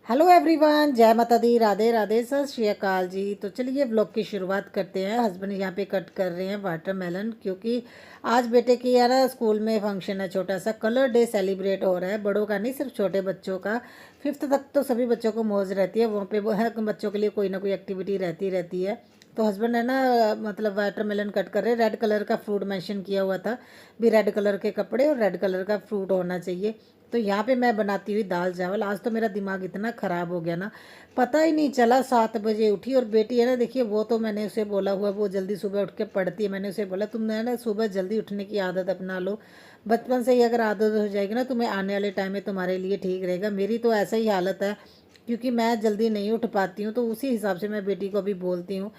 Hello everyone, जय माता दी, राधे राधे, सत श्री अकाल जी। तो चलिए व्लॉग की शुरुआत करते हैं। हस्बैंड यहाँ पे कट कर रहे हैं वाटरमेलन, क्योंकि आज बेटे की यार स्कूल में फंक्शन है, छोटा सा कलर डे सेलिब्रेट हो रहा है। बड़ों का नहीं, सिर्फ छोटे बच्चों का। फिफ्थ तक तो सभी बच्चों को मौज रहती है, वहाँ पे वो है बच्चों के लिए कोई ना कोई एक्टिविटी रहती है। तो हस्बैंड है ना, मतलब वाटरमेलन कट कर रहे हैं। रेड कलर का फ्रूट मेंशन किया हुआ था भी, रेड कलर के कपड़े और रेड कलर का फ्रूट होना चाहिए। तो यहाँ पे मैं बनाती हुई दाल चावल। आज तो मेरा दिमाग इतना ख़राब हो गया ना, पता ही नहीं चला। 7 बजे उठी, और बेटी है ना, देखिए वो तो मैंने उसे बोला हुआ, वो जल्दी सुबह उठ के पढ़ती है। मैंने उसे बोला तुम है ना सुबह जल्दी उठने की आदत अपना लो। बचपन से ही अगर आदत हो जाएगी ना, तुम्हें आने वाले टाइम में तुम्हारे लिए ठीक रहेगा। मेरी तो ऐसा ही हालत है, क्योंकि मैं जल्दी नहीं उठ पाती हूँ। तो उसी हिसाब से मैं बेटी को भी बोलती हूँ।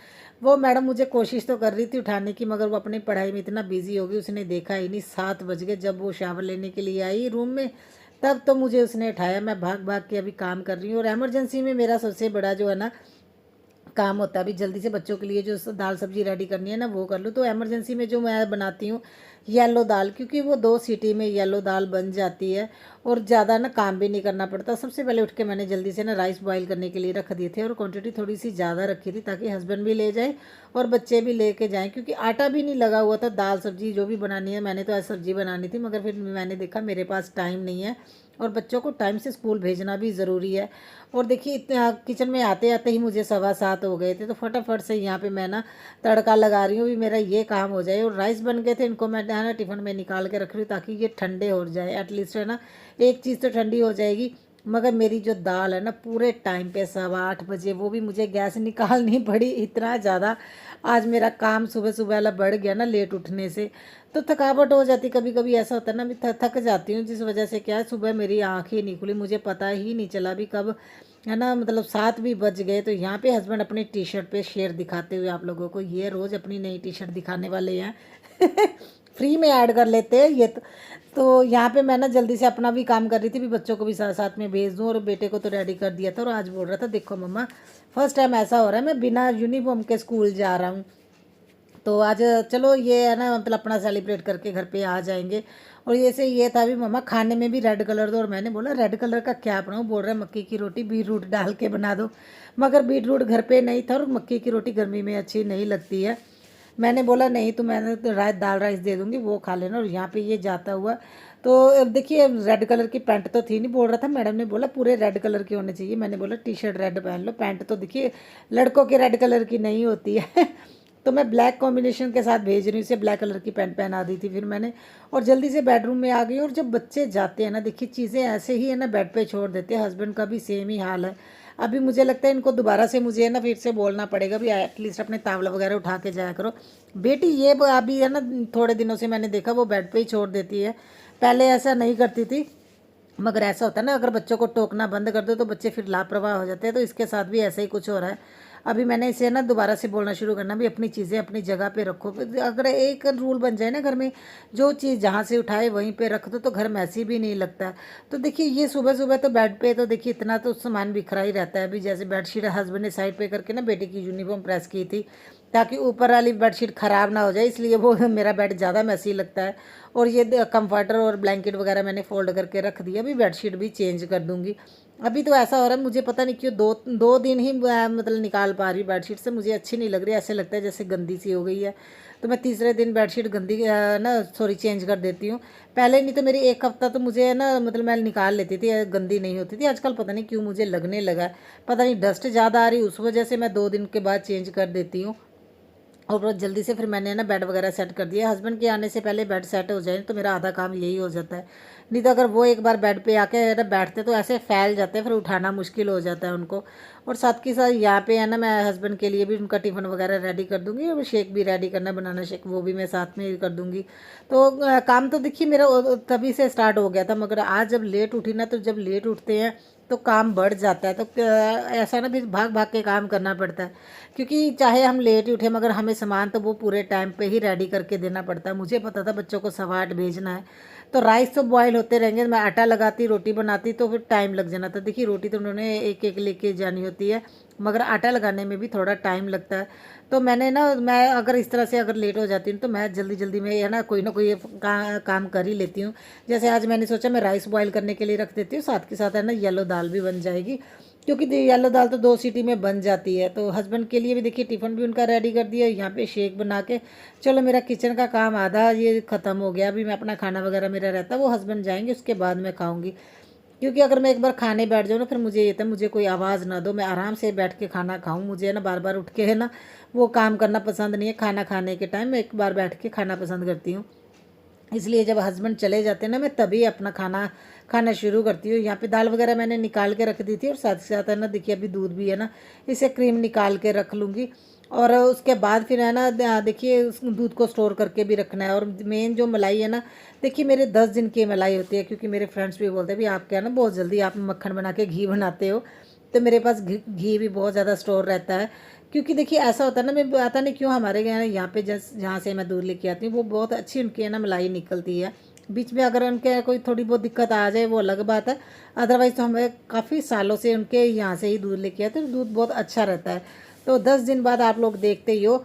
वो मैडम मुझे कोशिश तो कर रही थी उठाने की, मगर वो अपनी पढ़ाई में इतना बिजी हो गई, उसने देखा ही नहीं। 7 बज गए जब वो शावर लेने के लिए आई रूम में, तब तो मुझे उसने उठाया। मैं भाग भाग के अभी काम कर रही हूँ। और इमरजेंसी में मेरा सबसे बड़ा जो है ना काम होता है, अभी जल्दी से बच्चों के लिए जो दाल सब्जी रेडी करनी है ना, वो कर लूँ। तो इमरजेंसी में जो मैं बनाती हूँ येलो दाल, क्योंकि वो 2 सीटी में येलो दाल बन जाती है और ज़्यादा ना काम भी नहीं करना पड़ता। सबसे पहले उठ के मैंने जल्दी से ना राइस बॉईल करने के लिए रख दिए थे, और क्वांटिटी थोड़ी सी ज़्यादा रखी थी ताकि हस्बैंड भी ले जाए और बच्चे भी लेके जाएँ, क्योंकि आटा भी नहीं लगा हुआ था। दाल सब्जी जो भी बनानी है, मैंने तो आज सब्जी बनानी थी, मगर फिर मैंने देखा मेरे पास टाइम नहीं है और बच्चों को टाइम से स्कूल भेजना भी ज़रूरी है। और देखिए इतना किचन में आते आते ही मुझे 7:15 हो गए थे। तो फटाफट से यहाँ पे मैं ना तड़का लगा रही हूँ, भी मेरा ये काम हो जाए। और राइस बन गए थे, इनको मैं ना टिफ़िन में निकाल के रख रही हूँ ताकि ये ठंडे हो जाए। एटलीस्ट है ना, एक चीज़ तो ठंडी हो जाएगी। मगर मेरी जो दाल है ना, पूरे टाइम पे 7:15 बजे, वो भी मुझे गैस निकालनी पड़ी। इतना ज़्यादा आज मेरा काम सुबह सुबह वाला बढ़ गया ना, लेट उठने से। तो थकावट हो जाती, कभी कभी ऐसा होता है ना, मैं थक जाती हूँ, जिस वजह से क्या है, सुबह मेरी आँख ही नहीं खुली, मुझे पता ही नहीं चला भी कब है ना, मतलब 7 भी बज गए। तो यहाँ पे हस्बैंड अपनी टी शर्ट पे शेर दिखाते हुए आप लोगों को, ये रोज़ अपनी नई टी शर्ट दिखाने वाले हैं। फ्री में ऐड कर लेते हैं ये तो यहाँ पे मैं ना जल्दी से अपना भी काम कर रही थी, भी बच्चों को भी साथ साथ में भेज दूँ। और बेटे को तो रेडी कर दिया था, और आज बोल रहा था देखो मम्मा, फर्स्ट टाइम ऐसा हो रहा है मैं बिना यूनिफॉर्म के स्कूल जा रहा हूँ। तो आज चलो ये है ना, मतलब अपना सेलिब्रेट करके घर पे आ जाएंगे। और ये था भी मम्मा खाने में भी रेड कलर दो। और मैंने बोला रेड कलर का क्या बनाऊँ? बोल रहा है मक्की की रोटी बीट रूट डाल के बना दो। मगर बीट रूट घर पे नहीं था, और मक्की की रोटी गर्मी में अच्छी नहीं लगती है। मैंने बोला नहीं, तो मैंने तो दाल राइस दे दूँगी, वो खा लेना। और यहाँ पे ये जाता हुआ, तो अब देखिए रेड कलर की पैंट तो थी नहीं, बोल रहा था मैडम ने बोला पूरे रेड कलर की होने चाहिए। मैंने बोला टी शर्ट रेड पहन लो, पैंट तो देखिए लड़कों के रेड कलर की नहीं होती है। तो मैं ब्लैक कॉम्बिनेशन के साथ भेज रही हूँ इसे, ब्लैक कलर की पैंट पहना दी थी फिर मैंने। और जल्दी से बेडरूम में आ गई। और जब बच्चे जाते हैं ना, देखिए चीज़ें ऐसे ही है ना, बेड पे छोड़ देते हैं। हस्बैंड का भी सेम ही हाल है। अभी मुझे लगता है इनको दोबारा से मुझे है ना फिर से बोलना पड़ेगा भी, एटलीस्ट अपने तावला वगैरह उठा के जाया करो। बेटी ये अभी है ना, थोड़े दिनों से मैंने देखा वो बेड पे ही छोड़ देती है। पहले ऐसा नहीं करती थी, मगर ऐसा होता है ना, अगर बच्चों को टोकना बंद कर दो तो बच्चे फिर लापरवाह हो जाते हैं। तो इसके साथ भी ऐसा ही कुछ हो रहा है। अभी मैंने इसे ना दोबारा से बोलना शुरू करना भी, अपनी चीज़ें अपनी जगह पे रखो। अगर एक रूल बन जाए ना घर में, जो चीज़ जहाँ से उठाए वहीं पे रख दो, तो घर मैसी भी नहीं लगता है। तो देखिए ये सुबह सुबह तो बेड पे तो देखिए इतना तो सामान बिखरा ही रहता है। अभी जैसे बेडशीट हस्बैंड ने साइड पे करके ना बेटी की यूनिफॉर्म प्रेस की थी, ताकि ऊपर वाली बेडशीट ख़राब ना हो जाए, इसलिए वो मेरा बेड ज़्यादा मैसी लगता है। और ये कंफर्टर और ब्लैंकेट वगैरह मैंने फोल्ड करके रख दिया। अभी बेडशीट भी चेंज कर दूंगी। अभी तो ऐसा हो रहा है, मुझे पता नहीं क्यों दो दो दिन ही मतलब निकाल पा रही बेडशीट से, मुझे अच्छी नहीं लग रही, ऐसे लगता है जैसे गंदी सी हो गई है। तो मैं तीसरे दिन बेडशीट गंदी ना सॉरी चेंज कर देती हूँ। पहले नहीं तो मेरी एक हफ्ता तो मुझे ना, मतलब मैं निकाल लेती थी, गंदी नहीं होती थी। आजकल पता नहीं क्यों मुझे लगने लगा है, पता नहीं डस्ट ज़्यादा आ रही, उस वजह से मैं 2 दिन के बाद चेंज कर देती हूँ। और बहुत जल्दी से फिर मैंने ना बेड वगैरह सेट कर दिया। हस्बैंड के आने से पहले बेड सेट हो जाए तो मेरा आधा काम यही हो जाता है। नहीं तो अगर वो एक बार बेड पे आके ना बैठते तो ऐसे फैल जाते हैं, फिर उठाना मुश्किल हो जाता है उनको। और साथ के साथ यहाँ पे है ना, मैं हस्बैंड के लिए भी उनका टिफ़िन वगैरह रेडी कर दूँगी, और शेक भी रेडी करना, बनाना शेक वो भी मैं साथ में ही कर दूँगी। तो काम तो देखिए मेरा तभी से स्टार्ट हो गया था, मगर आज जब लेट उठी ना, तो जब लेट उठते हैं तो काम बढ़ जाता है। तो ऐसा ना, फिर भाग भाग के काम करना पड़ता है, क्योंकि चाहे हम लेट ही उठे मगर हमें सामान तो वो पूरे टाइम पे ही रेडी करके देना पड़ता है। मुझे पता था बच्चों को 8:15 भेजना है, तो राइस तो बॉयल होते रहेंगे, मैं आटा लगाती रोटी बनाती तो फिर टाइम लग जाना था। देखिए रोटी तो उन्होंने एक एक लेके जानी होती है, मगर आटा लगाने में भी थोड़ा टाइम लगता है। तो मैंने ना, मैं अगर इस तरह से अगर लेट हो जाती हूँ तो मैं जल्दी जल्दी में है ना कोई काम कर ही लेती हूँ। जैसे आज मैंने सोचा मैं राइस बॉयल करने के लिए रख देती हूँ, साथ के साथ है ना येलो दाल भी बन जाएगी, क्योंकि येलो दाल तो 2 सीटी में बन जाती है। तो हस्बैंड के लिए भी देखिए टिफ़िन भी उनका रेडी कर दिया, यहाँ पे शेक बना के चलो मेरा किचन का काम आधा ये ख़त्म हो गया। अभी मैं अपना खाना वगैरह मेरा रहता है वो हस्बैंड जाएँगे उसके बाद मैं खाऊँगी। क्योंकि अगर मैं एक बार खाने बैठ जाऊँ ना फिर मुझे ये था मुझे कोई आवाज़ ना दो, मैं आराम से बैठ के खाना खाऊँ। मुझे है ना बार-बार उठ के है ना वो काम करना पसंद नहीं है। खाना खाने के टाइम मैं एक बार बैठ के खाना पसंद करती हूँ। इसलिए जब हस्बैंड चले जाते हैं ना मैं तभी अपना खाना खाना शुरू करती हूँ। यहाँ पे दाल वगैरह मैंने निकाल के रख दी थी और साथ ही साथ है ना देखिए अभी दूध भी है ना इसे क्रीम निकाल के रख लूँगी। और उसके बाद फिर है ना देखिए उस दूध को स्टोर करके भी रखना है। और मेन जो मलाई है ना देखिए मेरे 10 दिन की मलाई होती है, क्योंकि मेरे फ्रेंड्स भी बोलते हैं भी आप क्या ना बहुत जल्दी आप मक्खन बना के घी बनाते हो। तो मेरे पास घी भी बहुत ज़्यादा स्टोर रहता है। क्योंकि देखिए ऐसा होता है ना मैं पता नहीं क्यों हमारे यहाँ पे जहाँ से मैं दूध लेके आती हूँ वो बहुत अच्छी उनकी है ना मलाई निकलती है। बीच में अगर उनके कोई थोड़ी बहुत दिक्कत आ जाए वो अलग बात है। अदरवाइज़ तो हमें काफ़ी सालों से उनके यहाँ से ही दूध लेके आते हैं, तो दूध बहुत अच्छा रहता है। तो 10 दिन बाद आप लोग देखते ही हो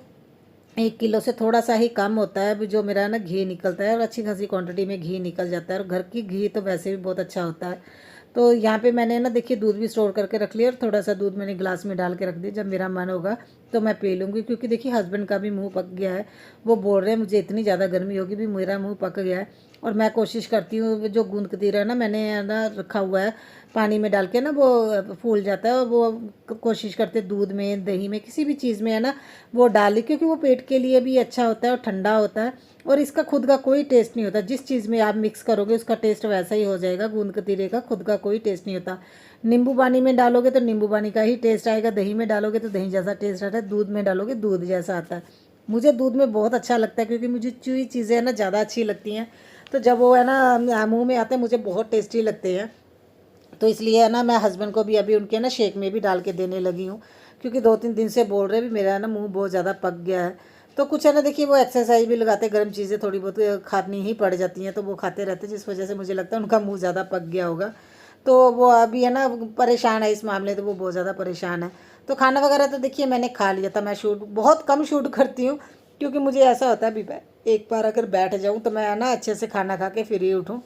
1 किलो से थोड़ा सा ही कम होता है अभी जो मेरा ना घी निकलता है और अच्छी खासी क्वांटिटी में घी निकल जाता है। और घर की घी तो वैसे भी बहुत अच्छा होता है। तो यहाँ पे मैंने ना देखिए दूध भी स्टोर करके रख लिया और थोड़ा सा दूध मैंने गिलास में डाल के रख दिया। जब मेरा मन होगा तो मैं पी लूँगी, क्योंकि देखिए हस्बैंड का भी मुंह पक गया है। वो बोल रहे हैं मुझे इतनी ज़्यादा गर्मी होगी भी मेरा मुंह पक गया है। और मैं कोशिश करती हूँ जो गूंद कतीरा है ना मैंने ना रखा हुआ है पानी में डाल के ना वो फूल जाता है। और वो कोशिश करते दूध में दही में किसी भी चीज़ में है ना वो डाली, क्योंकि वो पेट के लिए भी अच्छा होता है और ठंडा होता है। और इसका खुद का कोई टेस्ट नहीं होता, जिस चीज़ में आप मिक्स करोगे उसका टेस्ट वैसा ही हो जाएगा। गूंद कतीरे का खुद का कोई टेस्ट नहीं होता। नींबू पानी में डालोगे तो नींबू पानी का ही टेस्ट आएगा, दही में डालोगे तो दही जैसा टेस्ट आता है, दूध में डालोगे दूध जैसा आता है। मुझे दूध में बहुत अच्छा लगता है क्योंकि मुझे चुई चीज़ें है ना ज़्यादा अच्छी लगती हैं। तो जब वो है ना मुँह में आते हैं मुझे बहुत टेस्टी लगते हैं। तो इसलिए है ना मैं हस्बैंड को भी अभी उनके ना शेक में भी डाल के देने लगी हूँ, क्योंकि 2-3 दिन से बोल रहे भी मेरा ना मुंह बहुत ज़्यादा पक गया है। तो कुछ है ना देखिए वो एक्सरसाइज भी लगाते, गर्म चीज़ें थोड़ी बहुत खानी ही पड़ जाती हैं तो वो खाते रहते हैं, जिस वजह से मुझे लगता है उनका मुंह ज़्यादा पक गया होगा। तो वो अभी है ना परेशान है इस मामले, तो वो बहुत ज़्यादा परेशान है। तो खाना वगैरह तो देखिए मैंने खा लिया था। मैं शूट बहुत कम शूट करती हूँ, क्योंकि मुझे ऐसा होता है भी मैं एक बार अगर बैठ जाऊँ तो मैं ना अच्छे से खाना खा के फिर ही उठूँ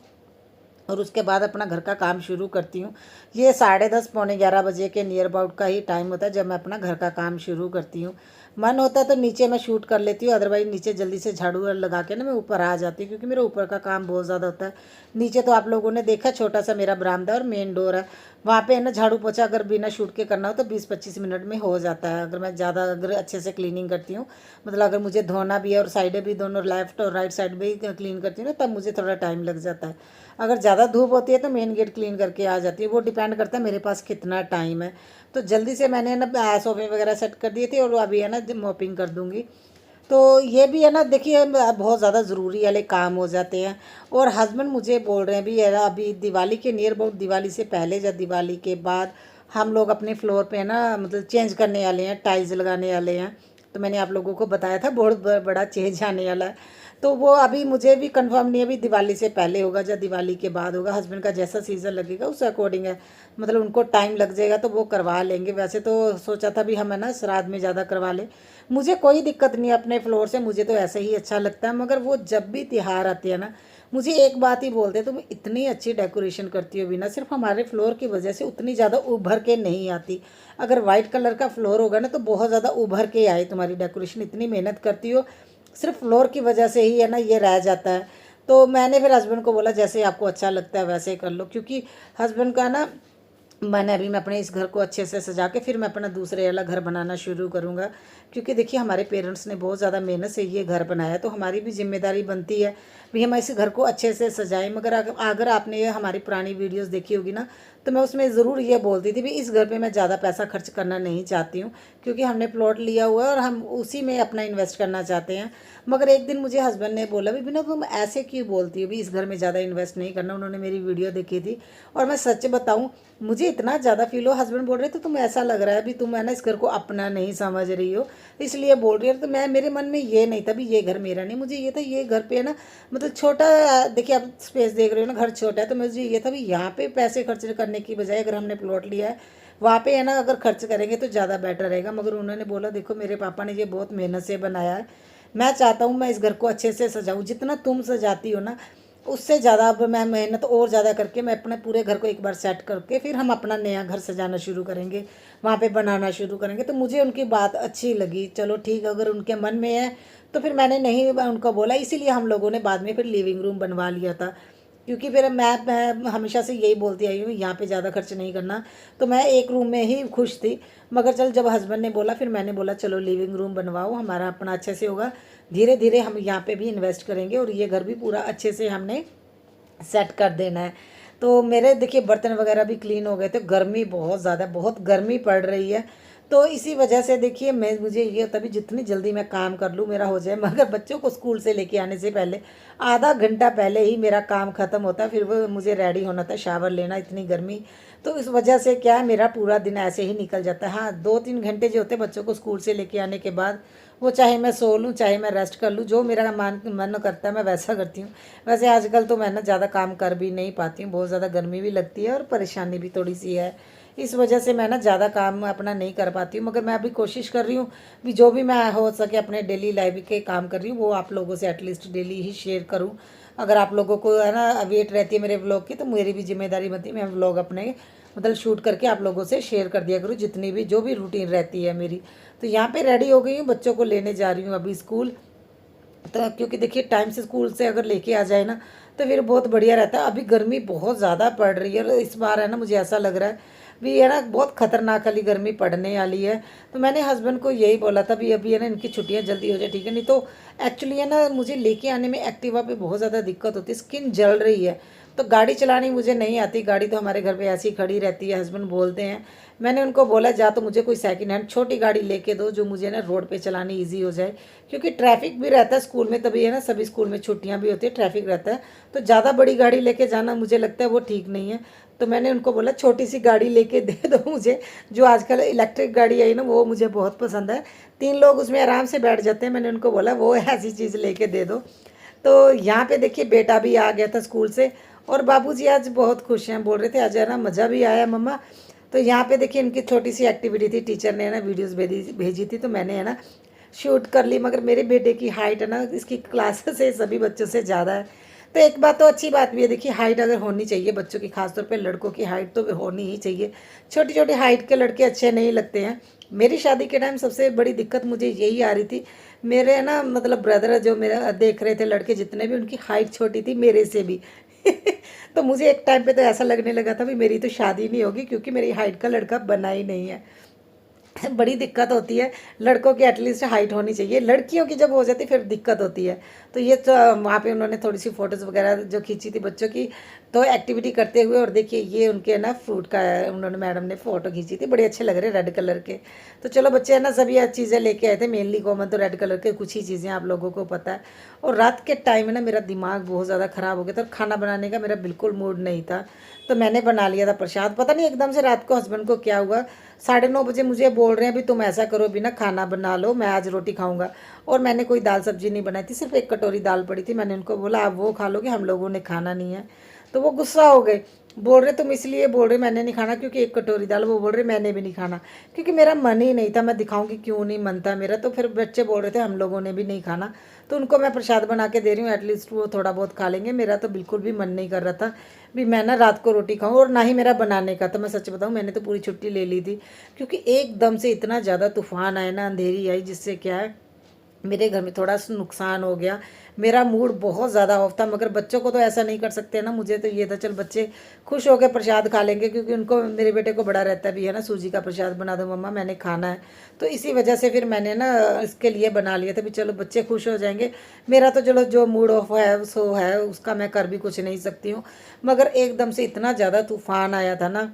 और उसके बाद अपना घर का काम शुरू करती हूँ। ये 10:30 पौने 11 बजे के नियर अबाउट का ही टाइम होता है जब मैं अपना घर का काम शुरू करती हूँ। मन होता है तो नीचे मैं शूट कर लेती हूँ, अदरवाइज नीचे जल्दी से झाड़ू लगा के ना मैं ऊपर आ जाती हूँ, क्योंकि मेरे ऊपर का काम बहुत ज़्यादा होता है। नीचे तो आप लोगों ने देखा छोटा सा मेरा बरामदा और मेन डोर है, वहाँ पे है ना झाड़ू पोछा अगर बिना शूट के करना हो तो 20-25 मिनट में हो जाता है। अगर मैं ज़्यादा अगर अच्छे से क्लीनिंग करती हूँ, मतलब अगर मुझे धोना भी है और साइडें भी दोनों लेफ्ट और राइट साइड भी क्लीन करती हूँ ना तब मुझे थोड़ा टाइम लग जाता है। अगर ज़्यादा धूप होती है तो मेन गेट क्लीन करके आ जाती है। वो डिपेंड करता है मेरे पास कितना टाइम है। तो जल्दी से मैंने ना सोफे वगैरह सेट कर दिए थे और अभी है ना मॉपिंग कर दूँगी। तो ये भी है ना देखिए बहुत ज़्यादा ज़रूरी वाले काम हो जाते हैं। और हस्बैंड मुझे बोल रहे हैं भी है ना अभी दिवाली के नियर अबाउट, दिवाली से पहले या दिवाली के बाद हम लोग अपने फ्लोर पे है ना मतलब चेंज करने वाले हैं, टाइल्स लगाने वाले हैं। तो मैंने आप लोगों को बताया था बहुत बड़ा चेंज आने वाला है। तो वो अभी मुझे भी कंफर्म नहीं है अभी दिवाली से पहले होगा या दिवाली के बाद होगा। हस्बैंड का जैसा सीज़न लगेगा उस अकॉर्डिंग है, मतलब उनको टाइम लग जाएगा तो वो करवा लेंगे। वैसे तो सोचा था भी हम है ना श्राद्ध में ज़्यादा करवा लें। मुझे कोई दिक्कत नहीं है अपने फ्लोर से, मुझे तो ऐसे ही अच्छा लगता है। मगर वो जब भी त्यौहार आते हैं ना मुझे एक बात ही बोलते हैं तुम इतनी अच्छी डेकोरेशन करती हो बिना, सिर्फ हमारे फ्लोर की वजह से उतनी ज़्यादा उभर के नहीं आती। अगर वाइट कलर का फ्लोर होगा ना तो बहुत ज़्यादा उभर के आए तुम्हारी डेकोरेशन, इतनी मेहनत करती हो, सिर्फ फ्लोर की वजह से ही है ना ये रह जाता है। तो मैंने फिर हस्बैंड को बोला जैसे आपको अच्छा लगता है वैसे ही कर लो, क्योंकि हस्बैंड का ना मैंने अभी मैं अपने इस घर को अच्छे से सजा के फिर मैं अपना दूसरे वाला घर बनाना शुरू करूँगा। क्योंकि देखिए हमारे पेरेंट्स ने बहुत ज़्यादा मेहनत से ये घर बनाया, तो हमारी भी जिम्मेदारी बनती है भी हम इस घर को अच्छे से सजाएं। मगर अगर आपने ये हमारी पुरानी वीडियोस देखी होगी ना तो मैं उसमें ज़रूर ये बोलती थी भी इस घर पे मैं ज़्यादा पैसा खर्च करना नहीं चाहती हूँ, क्योंकि हमने प्लॉट लिया हुआ है और हम उसी में अपना इन्वेस्ट करना चाहते हैं। मगर एक दिन मुझे हस्बैंड ने बोला भी बिना तुम ऐसे क्यों बोलती हो भी इस घर में ज़्यादा इन्वेस्ट नहीं करना। उन्होंने मेरी वीडियो देखी थी और मैं सच बताऊँ मुझे इतना ज़्यादा फील हो, हस्बैंड बोल रहे थे तुम ऐसा लग रहा है भी तुम है ना इस घर को अपना नहीं समझ रही हो इसलिए बोल रही हो। तो मैं मेरे मन में ये नहीं था भी ये घर मेरा नहीं, मुझे ये था ये घर पे है ना मतलब छोटा, देखिए आप स्पेस देख रहे हो ना घर छोटा है, तो मुझे ये था भी यहाँ पे पैसे खर्च करने की बजाय अगर हमने प्लॉट लिया है वहाँ पे है ना अगर खर्च करेंगे तो ज़्यादा बेटर रहेगा। मगर उन्होंने बोला देखो मेरे पापा ने ये बहुत मेहनत से बनाया है, मैं चाहता हूँ मैं इस घर को अच्छे से सजाऊँ, जितना तुम सजाती हो ना उससे ज़्यादा अब मैं मेहनत और ज़्यादा करके मैं अपने पूरे घर को एक बार सेट करके फिर हम अपना नया घर सजाना शुरू करेंगे, वहाँ पे बनाना शुरू करेंगे। तो मुझे उनकी बात अच्छी लगी, चलो ठीक है, अगर उनके मन में है तो फिर मैंने नहीं उनको बोला, इसीलिए हम लोगों ने बाद में फिर लिविंग रूम बनवा लिया था। क्योंकि फिर मैं हमेशा से यही बोलती आई हूँ, यहाँ पे ज़्यादा खर्च नहीं करना, तो मैं एक रूम में ही खुश थी। मगर चल जब हस्बैंड ने बोला, फिर मैंने बोला चलो लिविंग रूम बनवाओ, हमारा अपना अच्छे से होगा, धीरे धीरे हम यहाँ पे भी इन्वेस्ट करेंगे और ये घर भी पूरा अच्छे से हमने सेट कर देना है। तो मेरे देखिए बर्तन वगैरह भी क्लीन हो गए थे, गर्मी बहुत ज़्यादा, बहुत गर्मी पड़ रही है। तो इसी वजह से देखिए मुझे ये होता भी जितनी जल्दी मैं काम कर लूँ मेरा हो जाए, मगर बच्चों को स्कूल से लेके आने से पहले आधा घंटा पहले ही मेरा काम ख़त्म होता है। फिर वो मुझे रेडी होना था, शावर लेना, इतनी गर्मी। तो इस वजह से क्या है, मेरा पूरा दिन ऐसे ही निकल जाता है। हाँ, 2-3 घंटे जो होते हैं बच्चों को स्कूल से लेके आने के बाद, वो चाहे मैं सो लूँ चाहे मैं रेस्ट कर लूँ, जो मेरा मन करता है मैं वैसा करती हूँ। वैसे आजकल तो मैं ना ज़्यादा काम कर भी नहीं पाती हूँ, बहुत ज़्यादा गर्मी भी लगती है और परेशानी भी थोड़ी सी है। इस वजह से मैं ना ज़्यादा काम अपना नहीं कर पाती हूँ, मगर मैं अभी कोशिश कर रही हूँ कि जो भी मैं हो सके अपने डेली लाइफ के काम कर रही हूँ वो आप लोगों से एटलीस्ट डेली ही शेयर करूँ। अगर आप लोगों को है ना वेट रहती है मेरे व्लॉग की, तो मेरी भी जिम्मेदारी बनती है मैं व्लॉग अपने मतलब शूट करके आप लोगों से शेयर कर दिया करूँ, जितनी भी जो भी रूटीन रहती है मेरी। तो यहाँ पे रेडी हो गई हूँ, बच्चों को लेने जा रही हूँ अभी स्कूल। तो क्योंकि देखिए टाइम से स्कूल से अगर लेके आ जाए ना तो फिर बहुत बढ़िया रहता है। अभी गर्मी बहुत ज़्यादा पड़ रही है और इस बार है ना मुझे ऐसा लग रहा है भी है ना बहुत खतरनाक वाली गर्मी पड़ने वाली है। तो मैंने हस्बैंड को यही बोला था भी अभी है ना इनकी छुट्टियां जल्दी हो जाए, ठीक है, नहीं तो एक्चुअली है ना मुझे लेके आने में एक्टिवा पे बहुत ज़्यादा दिक्कत होती है, स्किन जल रही है। तो गाड़ी चलानी मुझे नहीं आती, गाड़ी तो हमारे घर पे ऐसी खड़ी रहती है, हस्बैंड बोलते हैं। मैंने उनको बोला जा तो मुझे कोई सेकंड हैंड छोटी गाड़ी लेके दो जो मुझे ना रोड पे चलानी इजी हो जाए, क्योंकि ट्रैफिक भी रहता है स्कूल में, तभी है ना सभी स्कूल में छुट्टियां भी होती है, ट्रैफिक रहता है। तो ज़्यादा बड़ी गाड़ी लेके जाना मुझे लगता है वो ठीक नहीं है। तो मैंने उनको बोला छोटी सी गाड़ी लेके दे दो मुझे, जो आजकल इलेक्ट्रिक गाड़ी आई ना वो मुझे बहुत पसंद है, 3 लोग उसमें आराम से बैठ जाते हैं। मैंने उनको बोला वो ऐसी चीज़ लेके दे दो। तो यहाँ पे देखिए बेटा भी आ गया था स्कूल से और बाबूजी आज बहुत खुश हैं, बोल रहे थे आज है ना मज़ा भी आया मम्मा। तो यहाँ पे देखिए इनकी छोटी सी एक्टिविटी थी, टीचर ने है ना वीडियोस भेजी थी, तो मैंने है ना शूट कर ली। मगर मेरे बेटे की हाइट है ना इसकी क्लास से सभी बच्चों से ज़्यादा है। तो एक बात तो अच्छी बात भी है, देखिए हाइट अगर होनी चाहिए बच्चों की, खासतौर पे लड़कों की हाइट तो होनी ही चाहिए। छोटी छोटी हाइट के लड़के अच्छे नहीं लगते हैं। मेरी शादी के टाइम सबसे बड़ी दिक्कत मुझे यही आ रही थी, मेरे है ना मतलब ब्रदर जो मेरा देख रहे थे लड़के जितने भी, उनकी हाइट छोटी थी मेरे से भी तो मुझे एक टाइम पे तो ऐसा लगने लगा था भी मेरी तो शादी नहीं होगी, क्योंकि मेरी हाइट का लड़का बना ही नहीं है। बड़ी दिक्कत होती है, लड़कों की एटलीस्ट हाइट होनी चाहिए, लड़कियों की जब हो जाती फिर दिक्कत होती है। तो ये तो वहाँ पे उन्होंने थोड़ी सी फ़ोटोज़ वगैरह जो खींची थी बच्चों की, तो एक्टिविटी करते हुए, और देखिए ये उनके ना फ्रूट का उन्होंने मैडम ने फ़ोटो खींची थी, बड़े अच्छे लग रहे रेड कलर के। तो चलो बच्चे है ना सभी चीज़ें लेके आए थे, मेनली कॉमन तो रेड कलर के कुछ ही चीज़ें आप लोगों को पता है। और रात के टाइम में ना मेरा दिमाग बहुत ज़्यादा ख़राब हो गया था और खाना बनाने का मेरा बिल्कुल मूड नहीं था। तो मैंने बना लिया था प्रसाद। पता नहीं एकदम से रात को हस्बैंड को क्या हुआ, 9:30 बजे मुझे बोल रहे हैं भी तुम ऐसा करो भी ना खाना बना लो, मैं आज रोटी खाऊंगा। और मैंने कोई दाल सब्जी नहीं बनाई थी, सिर्फ एक कटोरी दाल पड़ी थी। मैंने उनको बोला आप वो खा लोगे, हम लोगों ने खाना नहीं है। तो वो गुस्सा हो गए, बोल रहे तुम इसलिए बोल रहे मैंने नहीं खाना क्योंकि एक कटोरी दाल, वो बोल रहे मैंने भी नहीं खाना, क्योंकि मेरा मन ही नहीं था। मैं दिखाऊंगी क्यों नहीं मन था मेरा। तो फिर बच्चे बोल रहे थे हम लोगों ने भी नहीं खाना, तो उनको मैं प्रसाद बना के दे रही हूँ, एटलीस्ट वो थोड़ा बहुत खा लेंगे। मेरा तो बिल्कुल भी मन नहीं कर रहा था भी मैं ना रात को रोटी खाऊं, और ना ही मेरा बनाने का। तो मैं सच बताऊं मैंने तो पूरी छुट्टी ले ली थी, क्योंकि एकदम से इतना ज़्यादा तूफान आया ना, अंधेरी आई, जिससे क्या है मेरे घर में थोड़ा सा नुकसान हो गया। मेरा मूड बहुत ज़्यादा ऑफ था, मगर बच्चों को तो ऐसा नहीं कर सकते ना। मुझे तो ये था चल बच्चे खुश होकर प्रसाद खा लेंगे, क्योंकि उनको मेरे बेटे को बड़ा रहता भी है ना, सूजी का प्रसाद बना दो मम्मा मैंने खाना है। तो इसी वजह से फिर मैंने ना इसके लिए बना लिया था भी चलो बच्चे खुश हो जाएंगे। मेरा तो चलो जो मूड ऑफ है सो है, उसका मैं कर भी कुछ नहीं सकती हूँ। मगर एकदम से इतना ज़्यादा तूफान आया था ना,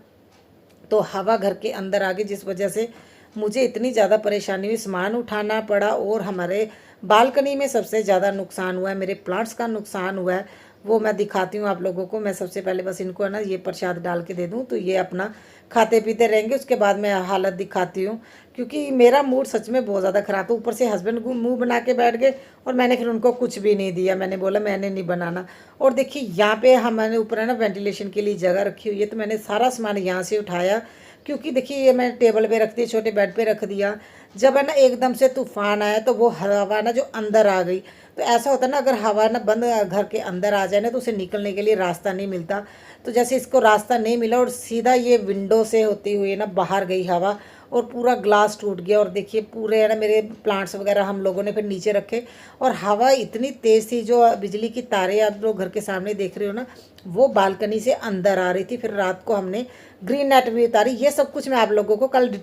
तो हवा घर के अंदर आ गई, जिस वजह से मुझे इतनी ज़्यादा परेशानी हुई, सामान उठाना पड़ा। और हमारे बालकनी में सबसे ज़्यादा नुकसान हुआ है, मेरे प्लांट्स का नुकसान हुआ है। वो मैं दिखाती हूँ आप लोगों को। मैं सबसे पहले बस इनको है ना ये प्रसाद डाल के दे दूँ तो ये अपना खाते पीते रहेंगे, उसके बाद मैं हालत दिखाती हूँ। क्योंकि मेरा मूड सच में बहुत ज़्यादा ख़राब था, ऊपर से हस्बैंड मुंह बना के बैठ गए और मैंने फिर उनको कुछ भी नहीं दिया। मैंने बोला मैंने नहीं बनाना। और देखिए यहाँ पे हमारे ऊपर है ना वेंटिलेशन के लिए जगह रखी हुई है, तो मैंने सारा सामान यहाँ से उठाया, क्योंकि देखिए ये मैं टेबल पे रख दिया, छोटे बेड पे रख दिया, जब है ना एकदम से तूफान आया तो वो हवा ना जो अंदर आ गई। तो ऐसा होता है ना, अगर हवा ना बंद घर के अंदर आ जाए ना तो उसे निकलने के लिए रास्ता नहीं मिलता। तो जैसे इसको रास्ता नहीं मिला और सीधा ये विंडो से होती हुई ना बाहर गई हवा, और पूरा ग्लास टूट गया। और देखिए पूरे है ना मेरे प्लांट्स वगैरह हम लोगों ने फिर नीचे रखे। और हवा इतनी तेज़ थी, जो बिजली की तारें आप लोग घर के सामने देख रहे हो ना, वो बालकनी से अंदर आ रही थी। फिर रात को हमने ग्रीन नेट भी उतारी। ये सब कुछ मैं आप लोगों को कल डिटेल